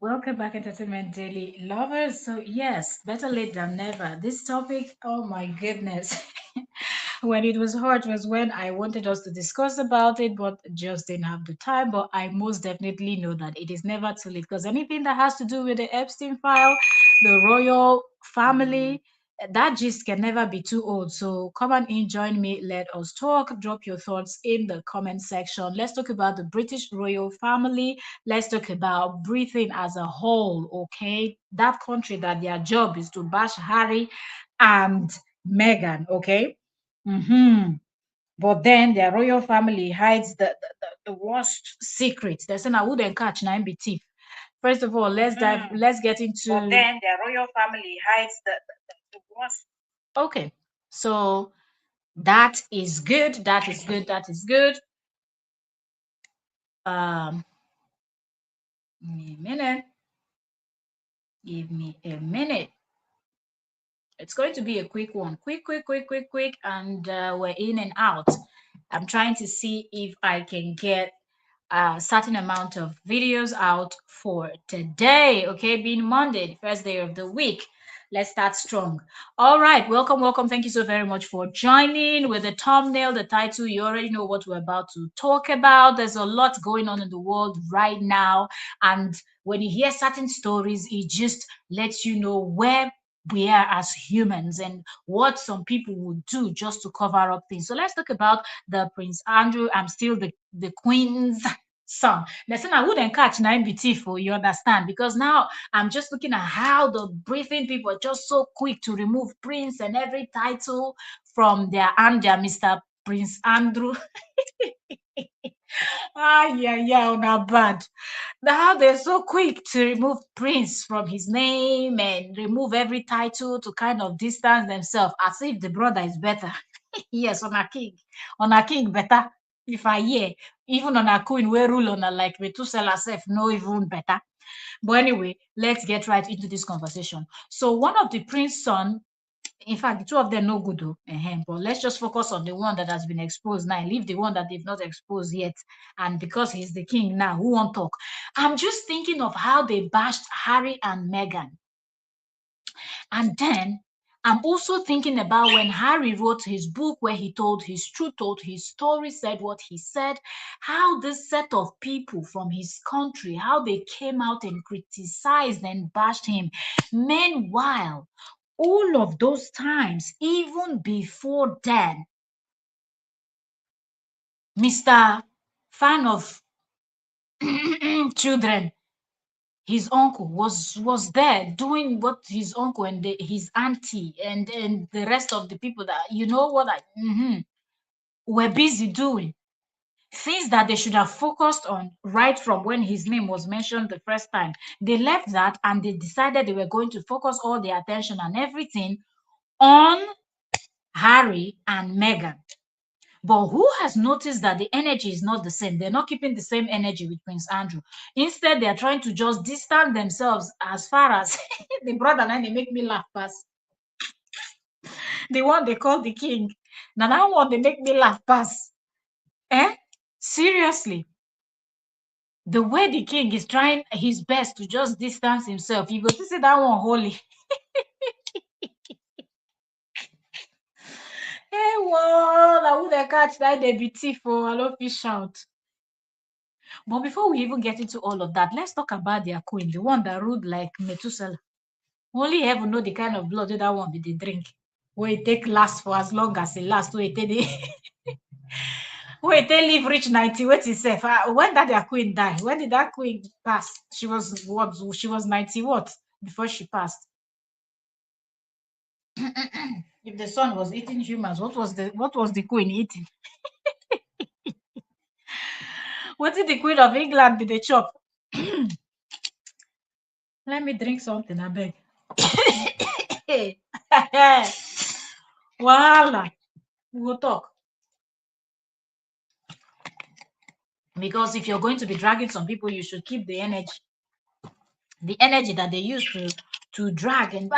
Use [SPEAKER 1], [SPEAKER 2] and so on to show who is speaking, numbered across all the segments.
[SPEAKER 1] Welcome back, Entertainment Daily lovers. So, yes, better late than never. This topic, oh my goodness. When it was hot was when I wanted us to discuss about it, but just didn't have the time. But I most definitely know that it is never too late because anything that has to do with the Epstein file, the royal family, that gist can never be too old. So come on in, join me. Let us talk. Drop your thoughts in the comment section. Let's talk about the British royal family. Let's talk about Britain as a whole. Okay, that country that their job is to bash Harry and Meghan. Okay. Mm-hmm. But then their royal family hides the worst secrets. They say, I wouldn't catch 9 be thief. First of all, let's get into. But then their royal family hides the worst. Okay. So that is good. That is good. That is good. Um, give me a minute. Give me a minute. It's going to be a quick one. Quick, and we're in and out. I'm trying to see if I can get a certain amount of videos out for today. Okay, being Monday, the first day of the week. Let's start strong. All right, welcome. Thank you so very much for joining. With the thumbnail, the title, you already know what we're about to talk about. There's a lot going on in the world right now, and when you hear certain stories, it just lets you know where we are as humans and what some people would do just to cover up things. So let's talk about the Prince Andrew. I'm still the Queen's son. Listen, I wouldn't catch 9BT for you understand because now I'm just looking at how the briefing people are just so quick to remove Prince and every title from their and their Mr. Prince Andrew. Yeah, not bad. Now they're so quick to remove Prince from his name and remove every title to kind of distance themselves as if the brother is better. Yes, on a king better. If I hear, even on a queen, we rule on a like Methuselah self, no even better. But anyway, let's get right into this conversation. So one of the prince's son, in fact, the two of them no good though. But let's just focus on the one that has been exposed now. Leave the one that they've not exposed yet. And because he's the king now, who won't talk? I'm just thinking of how they bashed Harry and Meghan. And then I'm also thinking about when Harry wrote his book where he told his truth, told his story, said what he said, how this set of people from his country, how they came out and criticized and bashed him. Meanwhile, all of those times, even before then, Mr. Fan of Children, his uncle was there doing what his uncle and his auntie and the rest of the people that you know what were busy doing things that they should have focused on right from when his name was mentioned the first time. They left that and they decided they were going to focus all their attention and everything on Harry and Meghan. But who has noticed that the energy is not the same? They're not keeping the same energy with Prince Andrew. Instead, they're trying to just distance themselves as far as the brother and they make me laugh past. The one they call the king. Now that one they make me laugh past. Eh? Seriously. The way the king is trying his best to just distance himself, you go to see that one holy. Hey, well, I would have catch that they be thief for I love fish out. But before we even get into all of that, let's talk about their queen, the one that ruled like Methuselah. Only heaven know the kind of blood that one be the drink. Where it take last for as long as it lasts. Where it where it live reach 90. What is safe? When did their queen die? When did that queen pass? She was what? She was 90 what before she passed. If the son was eating humans, what was the queen eating? What did the queen of England be the chop? Let me drink something, I beg. Voila. We will talk. Because if you're going to be dragging some people, you should keep the energy that they used to drag and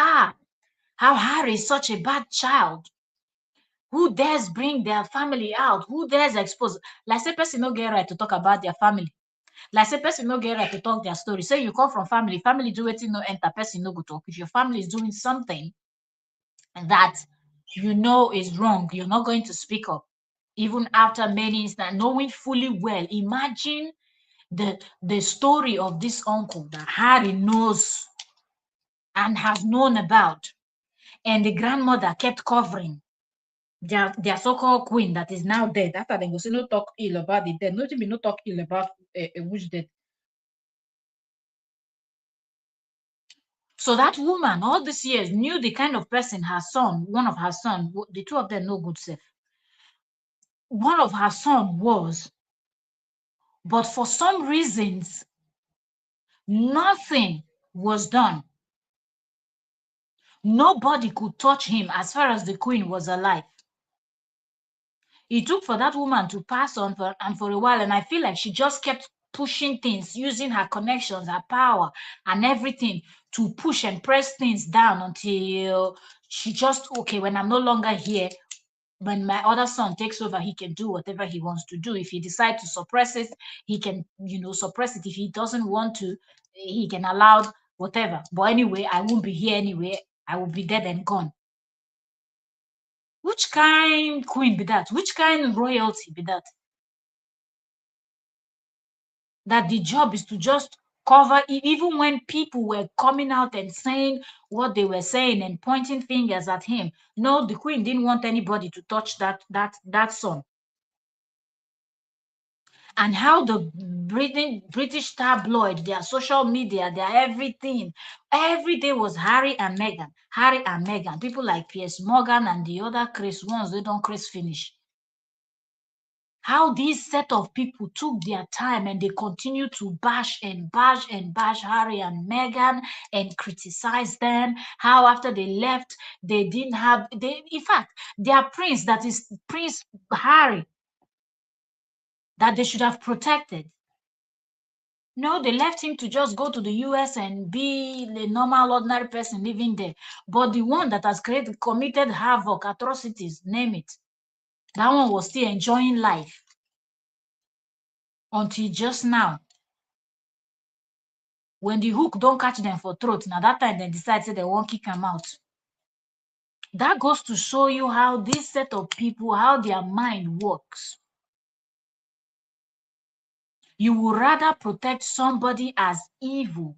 [SPEAKER 1] how Harry is such a bad child. Who dares bring their family out? Who dares expose? Like say person no get right to talk about their family. Like say person no get right to talk their story. Say you come from family do wetin no enter, person no go talk. If your family is doing something that you know is wrong, you're not going to speak up. Even after many instances, knowing fully well. Imagine the story of this uncle that Harry knows and has known about, and the grandmother kept covering their so-called queen that is now dead. After they go say no talk ill about the dead, no be no talk ill about a witch dead. So that woman all these years knew the kind of person her son, one of her son, the two of them no good self. One of her son was, but for some reasons, nothing was done. Nobody could touch him as far as the queen was alive. It took for that woman to pass on for a while, and I feel like she just kept pushing things, using her connections, her power, and everything to push and press things down until she just, okay, when I'm no longer here, when my other son takes over, he can do whatever he wants to do. If he decides to suppress it, he can, suppress it. If he doesn't want to, he can allow whatever. But anyway, I won't be here anyway. I will be dead and gone. Which kind queen be that? Which kind royalty be that? That the job is to just cover it, even when people were coming out and saying what they were saying and pointing fingers at him. No, the queen didn't want anybody to touch that son. And how the British tabloid, their social media, their everything, every day was Harry and Meghan, Harry and Meghan. People like Piers Morgan and the other Chris ones, they don't Chris finish. How these set of people took their time and they continue to bash and bash and bash Harry and Meghan and criticize them. How after they left, they didn't have, in fact, their prince, that is Prince Harry, that they should have protected. No, they left him to just go to the US and be the normal, ordinary person living there. But the one that has committed havoc, atrocities, name it, that one was still enjoying life until just now. When the hook don't catch them for throat, now that time they decide say they won't kick them out. That goes to show you how this set of people, how their mind works. You would rather protect somebody as evil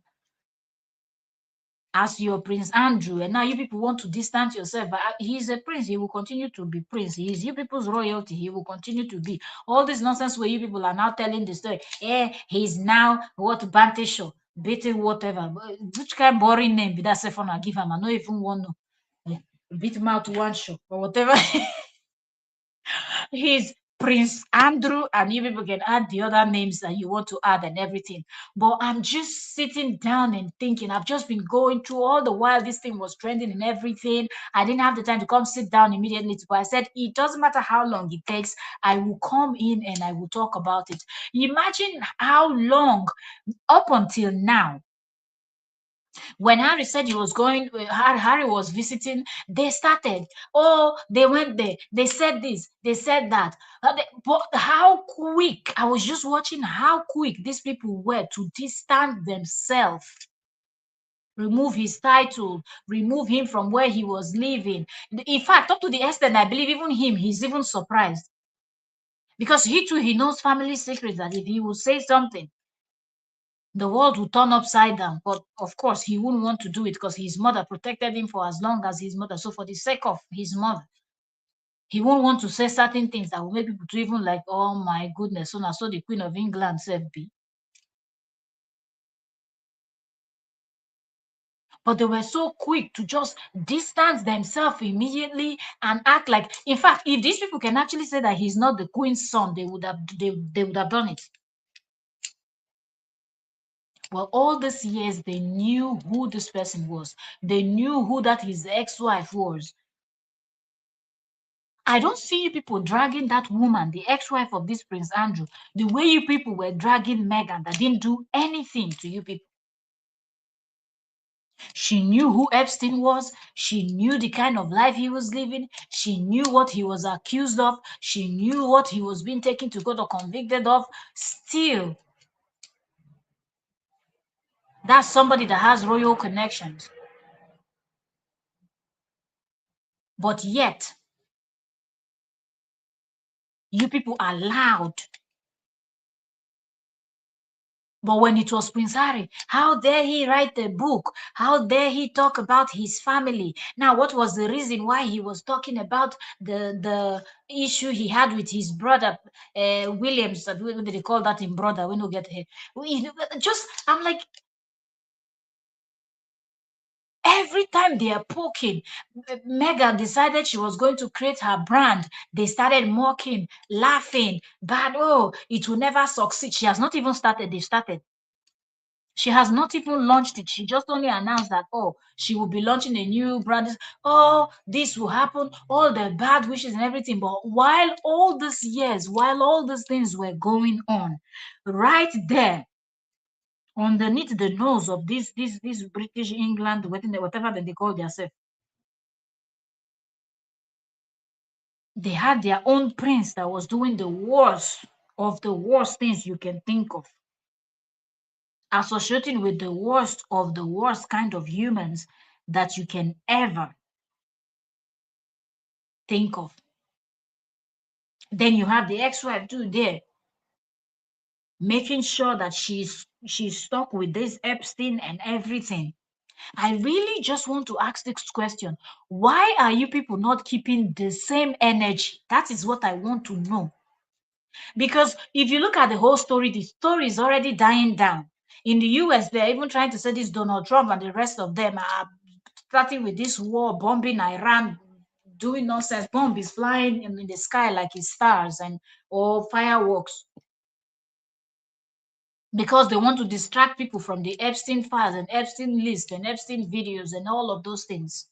[SPEAKER 1] as your Prince Andrew, and now you people want to distance yourself. But he's a prince, he will continue to be prince. He is you people's royalty, he will continue to be. All this nonsense where you people are now telling the story. He's now what Bante show, Betty whatever. Which kind of boring name be that Sephon I give him? I don't even want to beat him out one show or whatever. He's Prince Andrew, and you people can add the other names that you want to add and everything. But I'm just sitting down and thinking. I've just been going through all the while this thing was trending and everything. I didn't have the time to come sit down immediately. But I said, it doesn't matter how long it takes, I will come in and I will talk about it. Imagine how long up until now. When Harry said he was going, Harry was visiting, they started, they went there, they said this, they said that. But how quick, I was just watching how quick these people were to distance themselves, remove his title, remove him from where he was living. In fact, up to the extent, I believe even him, he's even surprised. Because he too, he knows family secrets that if he will say something, the world will turn upside down. But of course, he wouldn't want to do it because his mother protected him for as long as his mother. So for the sake of his mother, he won't want to say certain things that will make people to even like, oh my goodness, so now so the Queen of England said be. But they were so quick to just distance themselves immediately and act like, in fact, if these people can actually say that he's not the Queen's son, they would have done it. Well, all these years, they knew who this person was. They knew who that his ex-wife was. I don't see you people dragging that woman, the ex-wife of this Prince Andrew, the way you people were dragging Meghan that didn't do anything to you people. She knew who Epstein was. She knew the kind of life he was living. She knew what he was accused of. She knew what he was being taken to court or convicted of. Still, That's somebody that has royal connections. But yet, you people are loud. But when it was Prince Harry, how dare he write a book? How dare he talk about his family? Now, what was the reason why he was talking about the issue he had with his brother, Williams? What did they call that in brother? We don't get here. Just, I'm like, every time they are poking, Meghan decided she was going to create her brand. They started mocking, laughing, bad. Oh, it will never succeed. She has not even started. They've started. She has not even launched it. She just only announced that, oh, she will be launching a new brand. Oh, this will happen. All the bad wishes and everything. But while all these years, while all these things were going on, right there, underneath the nose of this British England, whatever they call themselves, they had their own prince that was doing the worst of the worst things you can think of, associating with the worst of the worst kind of humans that you can ever think of. Then you have the ex-wife too there, making sure that she's stuck with this Epstein and everything. I really just want to ask this question. Why are you people not keeping the same energy? That is what I want to know. Because if you look at the story is already dying down. In the US, they're even trying to say this Donald Trump and the rest of them are starting with this war, bombing Iran, doing nonsense. Bomb is flying in the sky like it's stars and or fireworks, because they want to distract people from the Epstein files and Epstein list and Epstein videos and all of those things.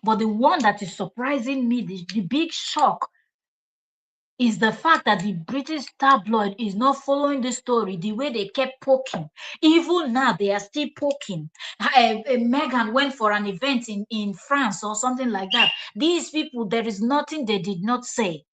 [SPEAKER 1] But the one that is surprising me, the big shock, is the fact that the British tabloid is not following the story the way they kept poking. Even now, they are still poking. Meghan went for an event in France or something like that. These people, there is nothing they did not say.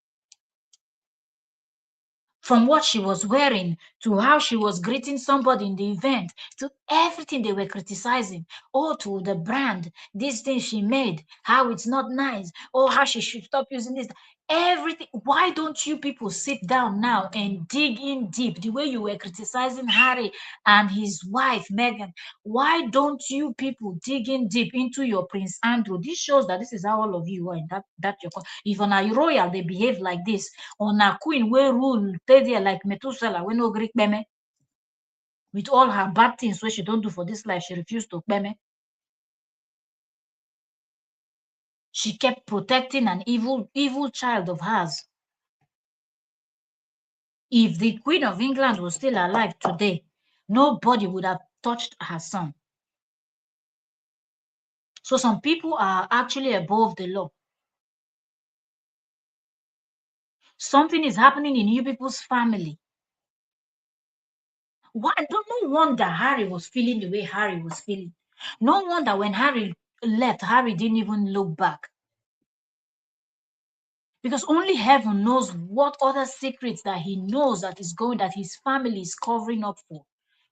[SPEAKER 1] From what she was wearing to how she was greeting somebody in the event to everything they were criticizing. Oh, to the brand, this thing she made, how it's not nice, oh, how she should stop using this. Everything. Why don't you people sit down now and dig in deep the way you were criticizing Harry and his wife Meghan? Why don't you people dig in deep into your Prince Andrew? This shows that this is how all of you are in that your. If on a royal they behave like this, on a queen wey rule stay there like Methuselah wey no gree kpeme, with all her bad things wey she don't do for this life, she refused to kpeme. She kept protecting an evil child of hers. If the Queen of England was still alive today, nobody would have touched her son. So some people are actually above the law. Something is happening in you people's family. Why? No wonder Harry was feeling the way Harry was feeling. No wonder when Harry left, Harry didn't even look back. Because only heaven knows what other secrets that he knows that is going, that his family is covering up for.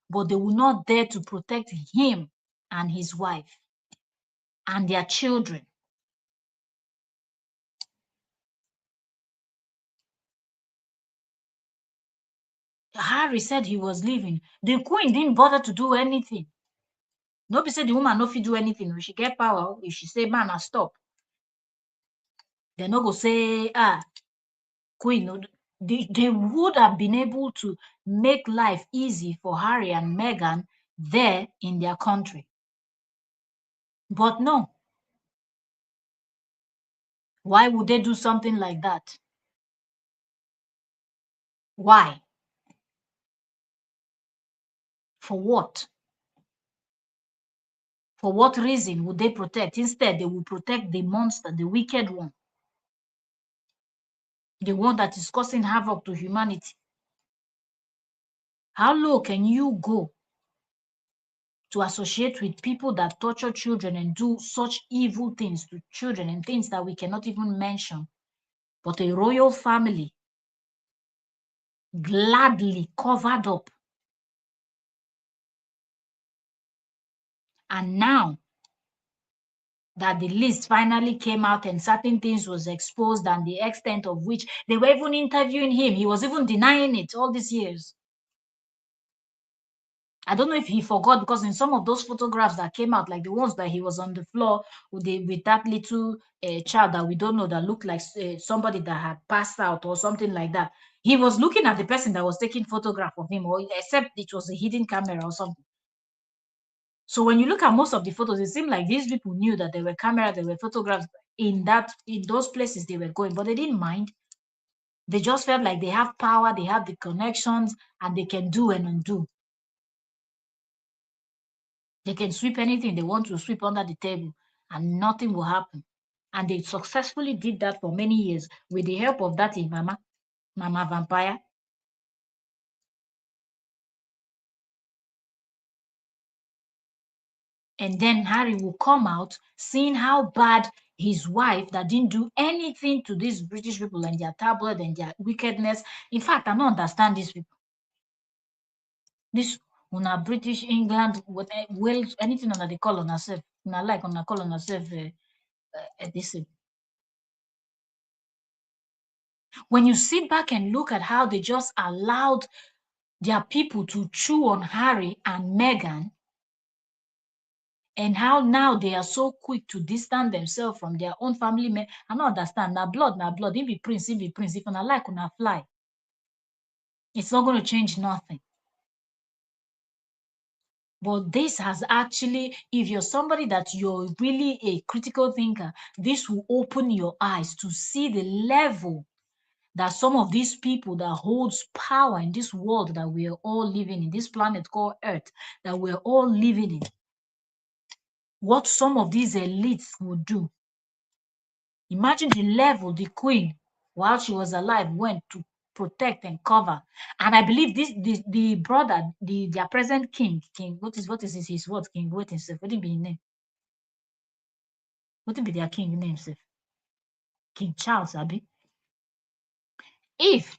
[SPEAKER 1] But they will not dare to protect him and his wife and their children. Harry said he was leaving. The queen didn't bother to do anything. Nobody said the woman no fit do anything. If she get power, if she say, man, I stop. They no go say, queen. They would have been able to make life easy for Harry and Meghan there in their country. But no. Why would they do something like that? Why? For what? For what reason would they protect? Instead, they will protect the monster, the wicked one, the one that is causing havoc to humanity. How low can you go to associate with people that torture children and do such evil things to children and things that we cannot even mention? But a royal family gladly covered up And now that the list finally came out and certain things was exposed and the extent of which they were even interviewing him, he was even denying it all these years. I don't know if he forgot, because in some of those photographs that came out, like the ones that he was on the floor with that little child that we don't know, that looked like somebody that had passed out or something like that. He was looking at the person that was taking photograph of him, or except it was a hidden camera or something. So when you look at most of the photos, it seemed like these people knew that there were cameras, there were photographs in those places they were going, but they didn't mind. They just felt like they have power, they have the connections, and they can do and undo. They can sweep anything they want to sweep under the table, and nothing will happen. And they successfully did that for many years with the help of that Mama Vampire. And then Harry will come out seeing how bad his wife, that didn't do anything to these British people and their tabloid and their wickedness. In fact, I don't understand these people. This una British England, Wales, anything under the call on herself. Una like on call on herself this. When you sit back and look at how they just allowed their people to chew on Harry and Meghan, and how now they are so quick to distance themselves from their own family men. I don't understand. Now blood, now blood. If be prince, if be prince. If una like, una fly. It's not going to change nothing. But this has actually, if you're somebody that you're really a critical thinker, this will open your eyes to see the level that some of these people that holds power in this world that we are all living in, this planet called Earth, that we're all living in, what some of these elites would do. Imagine the level the queen, while she was alive, went to protect and cover. And I believe the brother, their present king, what is his what king? What is it? What be his name? What be their king name, sir? King Charles, Abi. If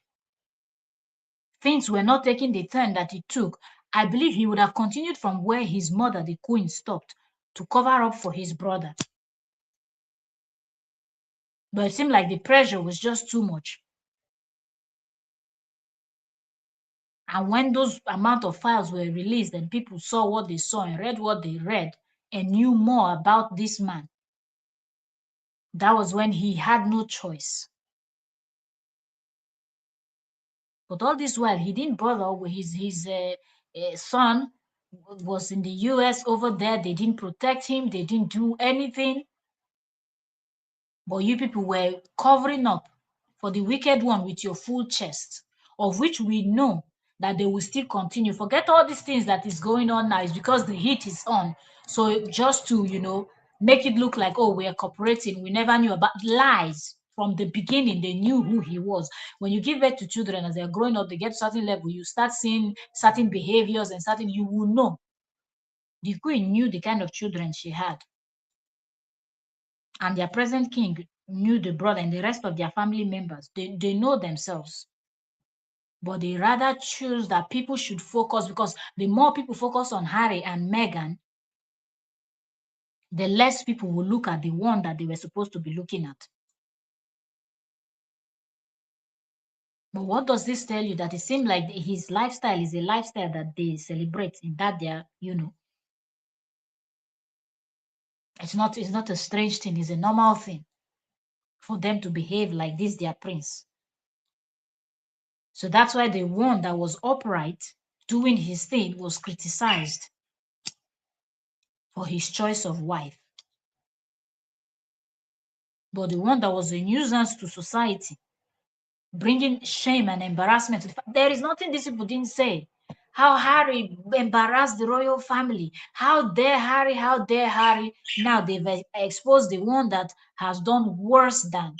[SPEAKER 1] things were not taking the turn that it took, I believe he would have continued from where his mother, the queen, stopped to cover up for his brother. But it seemed like the pressure was just too much. And when those amount of files were released and people saw what they saw and read what they read and knew more about this man, that was when he had no choice. But all this while, he didn't bother with his son was in the US over there. They didn't protect him. They didn't do anything. But you people were covering up for the wicked one with your full chest, of which we know that they will still continue. Forget all these things that is going on now is because the heat is on. So just to, make it look like, oh, we are cooperating, we never knew about lies. From the beginning, they knew who he was. When you give birth to children as they're growing up, they get to a certain level, you start seeing certain behaviors and certain, you will know. The queen knew the kind of children she had. And their present king knew the brother and the rest of their family members. They know themselves. But they rather choose that people should focus, because the more people focus on Harry and Meghan, the less people will look at the one that they were supposed to be looking at. But what does this tell you? That it seems like his lifestyle is a lifestyle that they celebrate, in that they're, it's not a strange thing, it's a normal thing for them to behave like this, their prince. So that's why the one that was upright doing his thing was criticized for his choice of wife. But the one that was a nuisance to society, bringing shame and embarrassment to there is nothing these people didn't say. How Harry embarrassed the royal family. How dare Harry, how dare Harry. Now they've exposed the one that has done worse than.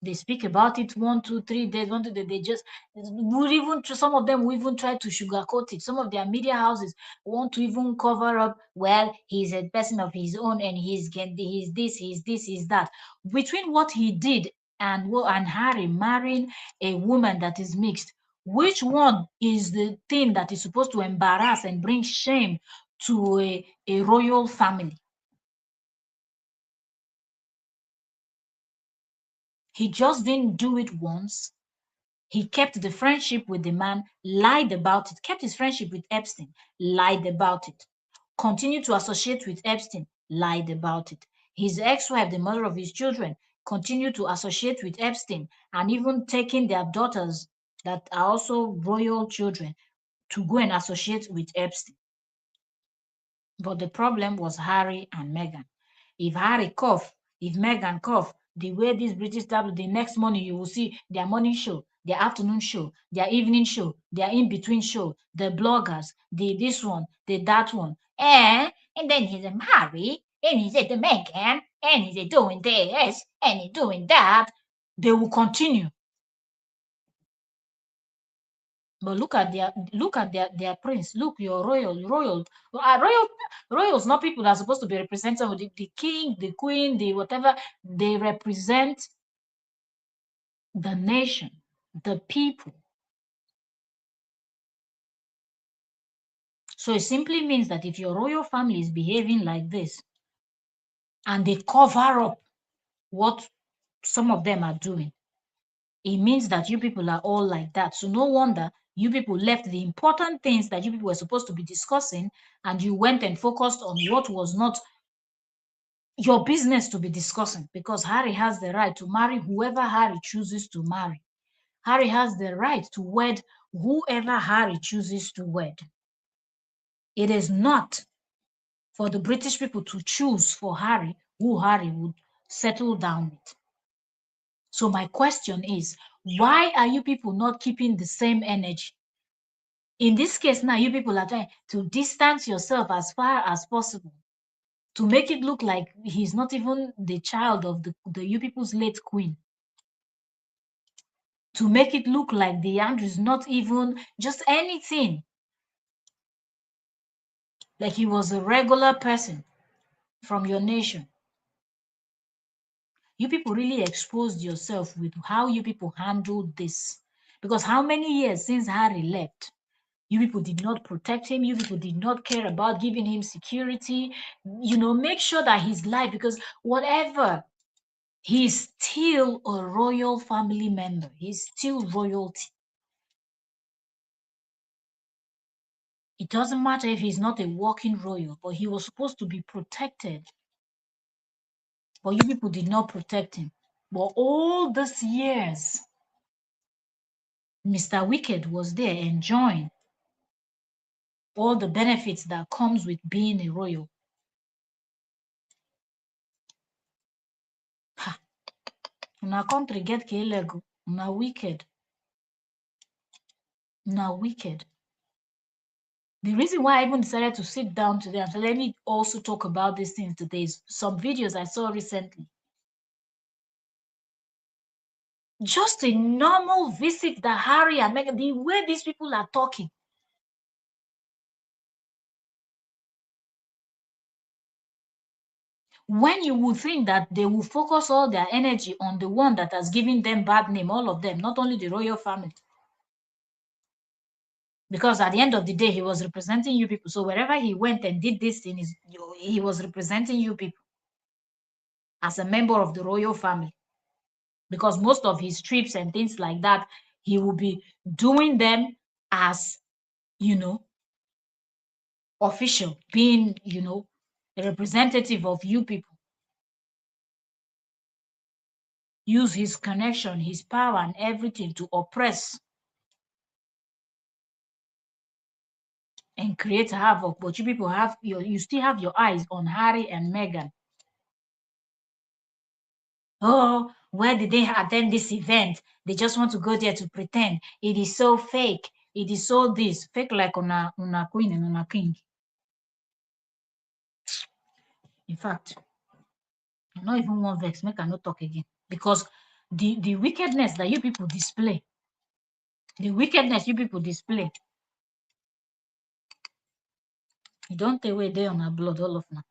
[SPEAKER 1] They speak about it 1, 2, 3 days, 1, 2 days. They just would even, some of them will even try to sugarcoat it. Some of their media houses want to even cover up, well, he's a person of his own and he's this, he's that. Between what he did and Harry marrying a woman that is mixed, which one is the thing that is supposed to embarrass and bring shame to a royal family. He just didn't do it once. He kept the friendship with the man, lied about it, kept his friendship with Epstein, lied about it, continued to associate with Epstein, lied about it. His ex-wife, the mother of his children, continued to associate with Epstein, and even taking their daughters that are also royal children to go and associate with Epstein. But the problem was Harry and Meghan. If Harry cough, if Meghan cough, the way these British tabloids, the next morning you will see their morning show, their afternoon show, their evening show, their in-between show, the bloggers, the this one, the that one. And then he's a Harry, and he's a Meghan, and he's a doing this, and he's doing that. They will continue. But look at their prince. Look, your royals, not people that are supposed to be represented with the king, the queen, the whatever. They represent the nation, the people. So it simply means that if your royal family is behaving like this, and they cover up what some of them are doing, it means that you people are all like that. So no wonder you people left the important things that you people were supposed to be discussing, and you went and focused on what was not your business to be discussing, because Harry has the right to marry whoever Harry chooses to marry. Harry has the right to wed whoever Harry chooses to wed. It is not for the British people to choose for Harry who Harry would settle down with. So my question is, why are you people not keeping the same energy? In this case now, you people are trying to distance yourself as far as possible to make it look like he's not even the child of the you people's late queen. To make it look like the Andrew is not even just anything. Like he was a regular person from your nation. You people really exposed yourself with how you people handled this. Because how many years since Harry left, you people did not protect him. You people did not care about giving him security. You know, make sure that his life, because whatever, he's still a royal family member. He's still royalty. It doesn't matter if he's not a walking royal, but he was supposed to be protected. But you people did not protect him. But all these years, Mr. Wicked was there enjoying all the benefits that comes with being a royal. Ha! Una country get kelego. Una wicked. Una wicked. The reason why I even decided to sit down today and so let me also talk about these things today is some videos I saw recently. Just a normal visit that Harry and Meghan, the way these people are talking. When you would think that they will focus all their energy on the one that has given them bad name, all of them, not only the royal family. Because at the end of the day, he was representing you people. So wherever he went and did this thing, he was representing you people as a member of the royal family. Because most of his trips and things like that, he will be doing them as, you know, official, being, you know, a representative of you people. Use his connection, his power, and everything to oppress and create havoc. But you people have you still have your eyes on Harry and Meghan. Oh, where did they attend this event? They just want to go there to pretend. It is so fake. It is so this fake, like on a queen and on a king. In fact, I not even want vex. Make I not talk again, because the wickedness that you people display, the wickedness you people display, you don't take away there on our blood, all of them.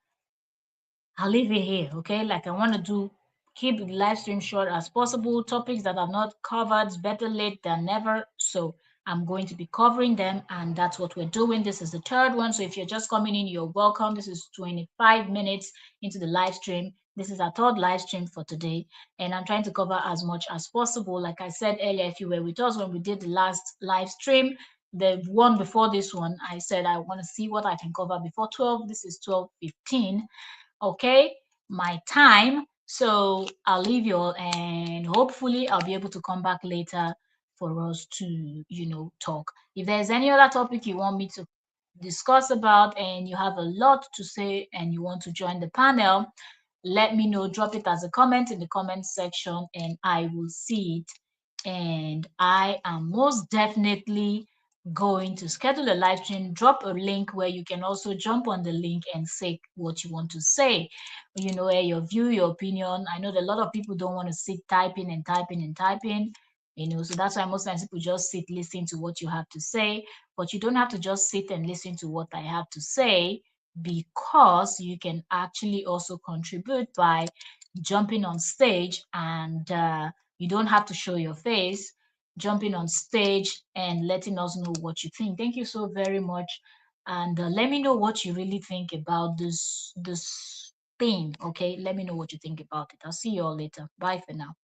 [SPEAKER 1] I'll leave it here, okay? Like I want to keep the live stream short as possible. Topics that are not covered, better late than never. So I'm going to be covering them, and that's what we're doing. This is the third one. So if you're just coming in, you're welcome. This is 25 minutes into the live stream. This is our third live stream for today, and I'm trying to cover as much as possible. Like I said earlier, if you were with us when we did the last live stream, the one before this one, I said I want to see what I can cover before 12. This is 12:15. Okay, my time. So I'll leave you all, and hopefully I'll be able to come back later for us to, talk. If there's any other topic you want me to discuss about and you have a lot to say and you want to join the panel, let me know. Drop it as a comment in the comment section and I will see it. And I am most definitely going to schedule a live stream, drop a link where you can also jump on the link and say what you want to say, your view, your opinion. I know that a lot of people don't want to sit typing and typing and typing, so that's why most times people just sit, listen to what you have to say. But you don't have to just sit and listen to what I have to say, because you can actually also contribute by jumping on stage, and you don't have to show your face, jumping on stage and letting us know what you think. Thank you so very much, and let me know what you really think about this thing. Okay, let me know what you think about it. I'll see you all later. Bye for now.